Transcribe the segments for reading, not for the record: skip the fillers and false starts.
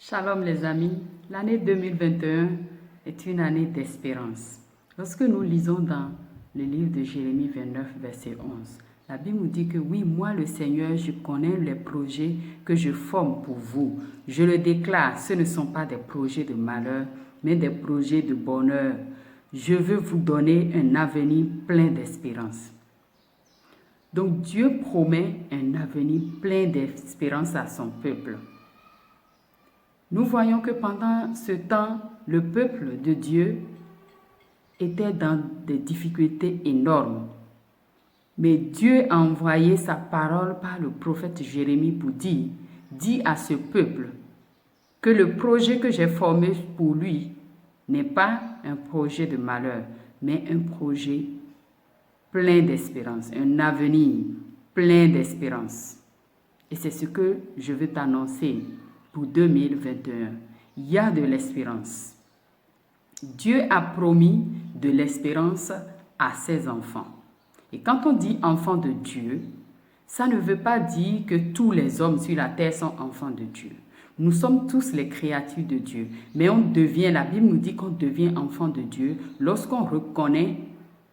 Shalom les amis, l'année 2021 est une année d'espérance. Lorsque nous lisons dans le livre de Jérémie 29, verset 11, la Bible nous dit que oui, moi le Seigneur, je connais les projets que je forme pour vous. Je le déclare, ce ne sont pas des projets de malheur, mais des projets de bonheur. Je veux vous donner un avenir plein d'espérance. Donc Dieu promet un avenir plein d'espérance à son peuple. Nous voyons que pendant ce temps, le peuple de Dieu était dans des difficultés énormes. Mais Dieu a envoyé sa parole par le prophète Jérémie pour dire, dis à ce peuple que le projet que j'ai formé pour lui n'est pas un projet de malheur, mais un projet plein d'espérance, un avenir plein d'espérance. Et c'est ce que je veux t'annoncer pour 2021. Il y a de l'espérance. Dieu a promis de l'espérance à ses enfants. Et quand on dit enfants de Dieu, ça ne veut pas dire que tous les hommes sur la terre sont enfants de Dieu. Nous sommes tous les créatures de Dieu. Mais la Bible nous dit qu'on devient enfant de Dieu lorsqu'on reconnaît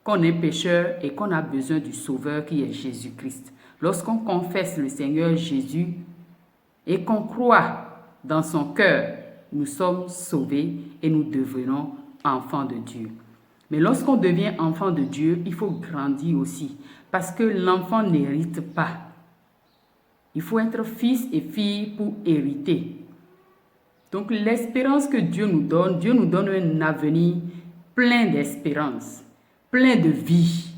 qu'on est pécheur et qu'on a besoin du Sauveur qui est Jésus-Christ. Lorsqu'on confesse le Seigneur Jésus et qu'on croit dans son cœur, nous sommes sauvés et nous devenons enfants de Dieu. Mais lorsqu'on devient enfant de Dieu, il faut grandir aussi, parce que l'enfant n'hérite pas. Il faut être fils et fille pour hériter. Donc l'espérance que Dieu nous donne un avenir plein d'espérance, plein de vie.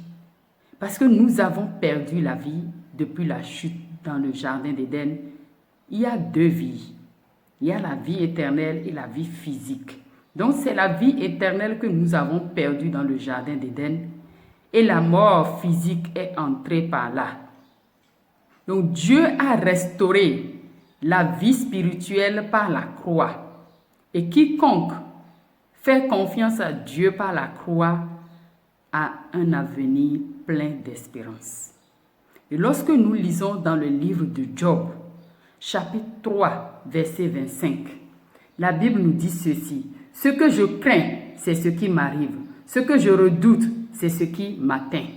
Parce que nous avons perdu la vie depuis la chute dans le jardin d'Éden. Il y a deux vies. Il y a la vie éternelle et la vie physique. Donc c'est la vie éternelle que nous avons perdue dans le jardin d'Éden et la mort physique est entrée par là. Donc Dieu a restauré la vie spirituelle par la croix. Et quiconque fait confiance à Dieu par la croix a un avenir plein d'espérance. Et lorsque nous lisons dans le livre de Job, chapitre 3, verset 25, la Bible nous dit ceci. Ce que je crains, c'est ce qui m'arrive. Ce que je redoute, c'est ce qui m'atteint.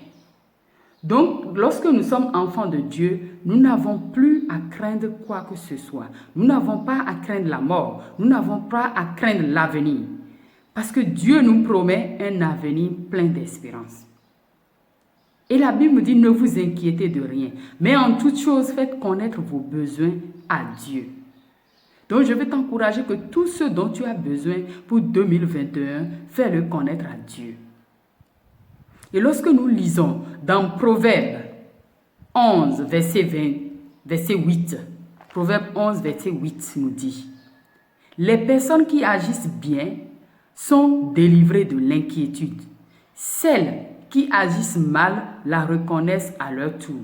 Donc, lorsque nous sommes enfants de Dieu, nous n'avons plus à craindre quoi que ce soit. Nous n'avons pas à craindre la mort. Nous n'avons pas à craindre l'avenir. Parce que Dieu nous promet un avenir plein d'espérance. Et la Bible nous dit, ne vous inquiétez de rien. Mais en toute chose, faites connaître vos besoins à Dieu. Donc, je veux t'encourager que tout ce dont tu as besoin pour 2021, fais-le connaître à Dieu. Et lorsque nous lisons dans Proverbe 11, verset 8, Proverbe 11, verset 8 nous dit, « Les personnes qui agissent bien sont délivrées de l'inquiétude. Celles qui agissent mal la reconnaissent à leur tour. »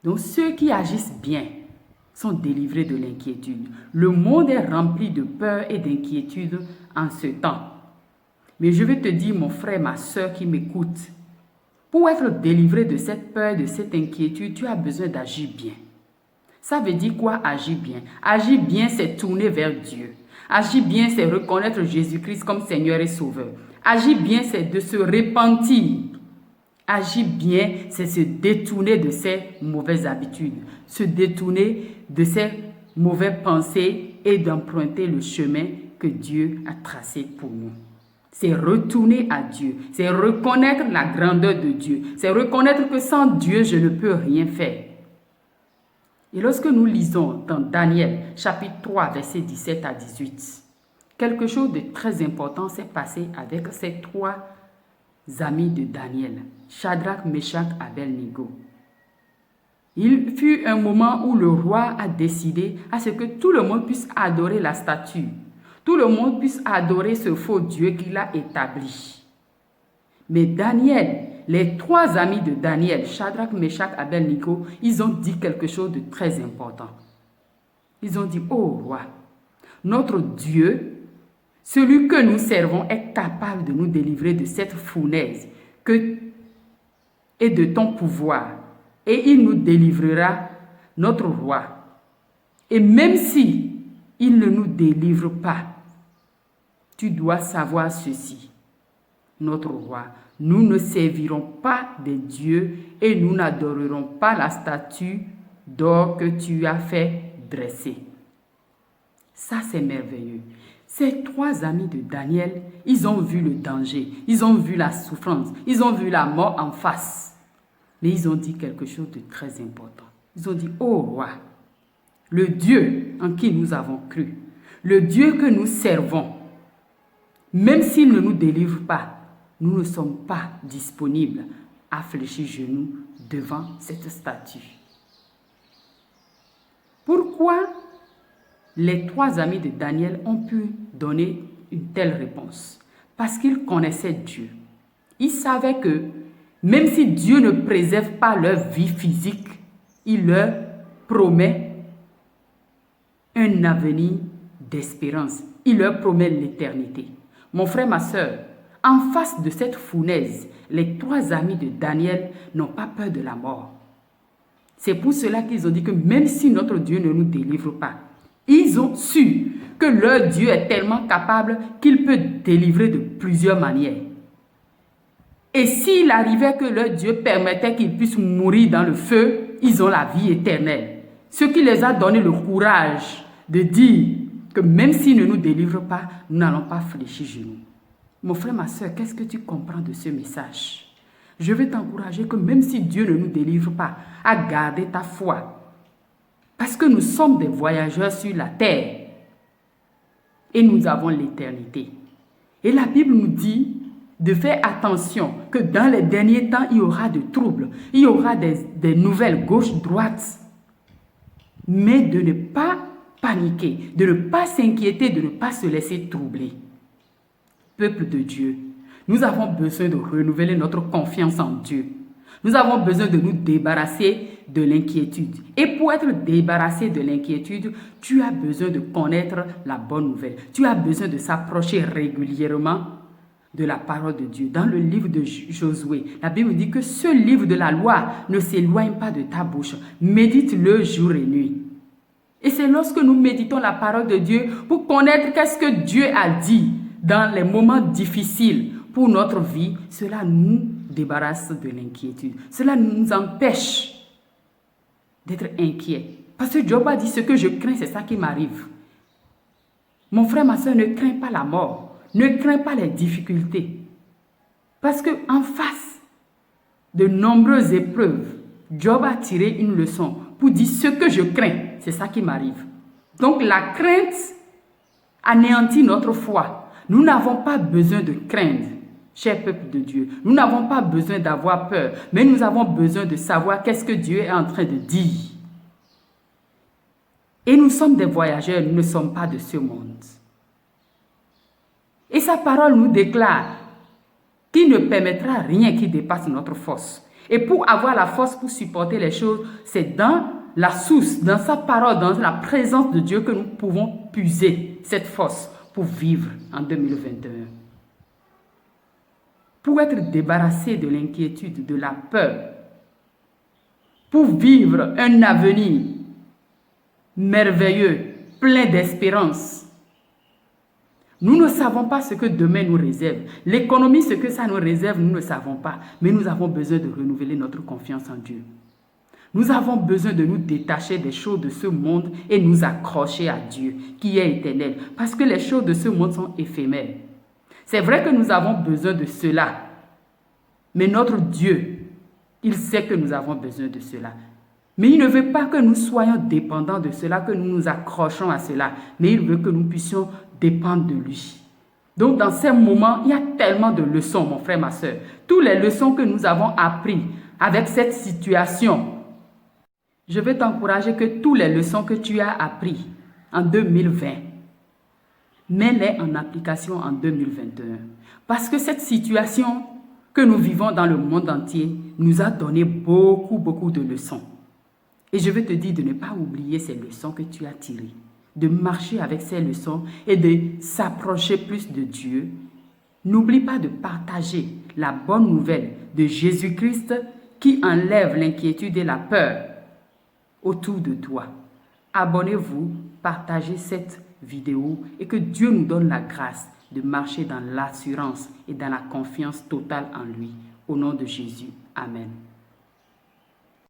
Donc, ceux qui agissent bien sont délivrés de l'inquiétude. Le monde est rempli de peur et d'inquiétude en ce temps. Mais je vais te dire, mon frère, ma soeur qui m'écoute, pour être délivré de cette peur, de cette inquiétude, tu as besoin d'agir bien. Ça veut dire quoi, agir bien? Agir bien, c'est tourner vers Dieu. Agir bien, c'est reconnaître Jésus-Christ comme Seigneur et Sauveur. Agir bien, c'est de se repentir. Agir bien, c'est se détourner de ses mauvaises habitudes, se détourner de ses mauvaises pensées et d'emprunter le chemin que Dieu a tracé pour nous. C'est retourner à Dieu, c'est reconnaître la grandeur de Dieu, c'est reconnaître que sans Dieu, je ne peux rien faire. Et lorsque nous lisons dans Daniel, chapitre 3, versets 17 à 18, quelque chose de très important s'est passé avec ces trois amis de Daniel, Shadrach, Meshach, Abednego. Il fut un moment où le roi a décidé à ce que tout le monde puisse adorer la statue. Tout le monde puisse adorer ce faux Dieu qu'il a établi. Mais Daniel, les trois amis de Daniel, Shadrach, Meshach, Abednego, ils ont dit quelque chose de très important. Ils ont dit, « Oh roi, notre Dieu, celui que nous servons est capable de nous délivrer de cette fournaise et de ton pouvoir. Et il nous délivrera, notre roi. Et même si il ne nous délivre pas. Tu dois savoir ceci, notre roi. Nous ne servirons pas des dieux et nous n'adorerons pas la statue d'or que tu as fait dresser. Ça, c'est merveilleux. Ces 3 amis de Daniel, ils ont vu le danger, ils ont vu la souffrance, ils ont vu la mort en face. Mais ils ont dit quelque chose de très important. Ils ont dit, ô roi, le Dieu en qui nous avons cru, le Dieu que nous servons, même s'il ne nous délivre pas, nous ne sommes pas disponibles à fléchir genoux devant cette statue. Pourquoi les 3 amis de Daniel ont pu donner une telle réponse? Parce qu'ils connaissaient Dieu. Ils savaient que même si Dieu ne préserve pas leur vie physique, il leur promet un avenir d'espérance. Il leur promet l'éternité. Mon frère, ma soeur, en face de cette fournaise, les 3 amis de Daniel n'ont pas peur de la mort. C'est pour cela qu'ils ont dit que même si notre Dieu ne nous délivre pas, ils ont su que leur Dieu est tellement capable qu'il peut délivrer de plusieurs manières. Et s'il arrivait que leur Dieu permettait qu'ils puissent mourir dans le feu, ils ont la vie éternelle. Ce qui les a donné le courage de dire que même s'il ne nous délivre pas, nous n'allons pas fléchir genoux. Mon frère, ma soeur, qu'est-ce que tu comprends de ce message? Je veux t'encourager que même si Dieu ne nous délivre pas, à garder ta foi. Parce que nous sommes des voyageurs sur la terre et nous avons l'éternité. Et la Bible nous dit de faire attention que dans les derniers temps, il y aura des troubles, il y aura des nouvelles gauche-droite, mais de ne pas paniquer, de ne pas s'inquiéter, de ne pas se laisser troubler. Peuple de Dieu, nous avons besoin de renouveler notre confiance en Dieu. Nous avons besoin de nous débarrasser de l'inquiétude. Et pour être débarrassé de l'inquiétude, tu as besoin de connaître la bonne nouvelle. Tu as besoin de s'approcher régulièrement de la parole de Dieu. Dans le livre de Josué, la Bible dit que ce livre de la loi ne s'éloigne pas de ta bouche. Médite-le jour et nuit. Et c'est lorsque nous méditons la parole de Dieu pour connaître qu'est-ce que Dieu a dit dans les moments difficiles pour notre vie, cela nous débarrasse de l'inquiétude. Cela nous empêche d'être inquiets. Parce que Job a dit, ce que je crains, c'est ça qui m'arrive. Mon frère, ma soeur, ne crains pas la mort. Ne crains pas les difficultés. Parce qu'en face de nombreuses épreuves, Job a tiré une leçon pour dire, ce que je crains, c'est ça qui m'arrive. Donc la crainte anéantit notre foi. Nous n'avons pas besoin de craindre. Cher peuple de Dieu, nous n'avons pas besoin d'avoir peur, mais nous avons besoin de savoir qu'est-ce que Dieu est en train de dire. Et nous sommes des voyageurs, nous ne sommes pas de ce monde. Et sa parole nous déclare qu'il ne permettra rien qui dépasse notre force. Et pour avoir la force pour supporter les choses, c'est dans la source, dans sa parole, dans la présence de Dieu que nous pouvons puiser cette force pour vivre en 2021. Pour être débarrassé de l'inquiétude, de la peur, pour vivre un avenir merveilleux, plein d'espérance. Nous ne savons pas ce que demain nous réserve. L'économie, ce que ça nous réserve, nous ne savons pas. Mais nous avons besoin de renouveler notre confiance en Dieu. Nous avons besoin de nous détacher des choses de ce monde et nous accrocher à Dieu, qui est éternel. Parce que les choses de ce monde sont éphémères. C'est vrai que nous avons besoin de cela. Mais notre Dieu, il sait que nous avons besoin de cela. Mais il ne veut pas que nous soyons dépendants de cela, que nous nous accrochons à cela. Mais il veut que nous puissions dépendre de lui. Donc dans ces moments, il y a tellement de leçons, mon frère, ma soeur. Toutes les leçons que nous avons apprises avec cette situation. Je veux t'encourager que toutes les leçons que tu as apprises en 2020, mets-les en application en 2021. Parce que cette situation que nous vivons dans le monde entier nous a donné beaucoup de leçons. Et je veux te dire de ne pas oublier ces leçons que tu as tirées, de marcher avec ces leçons et de s'approcher plus de Dieu. N'oublie pas de partager la bonne nouvelle de Jésus-Christ qui enlève l'inquiétude et la peur autour de toi. Abonnez-vous, partagez cette vidéo et que Dieu nous donne la grâce de marcher dans l'assurance et dans la confiance totale en lui. Au nom de Jésus. Amen.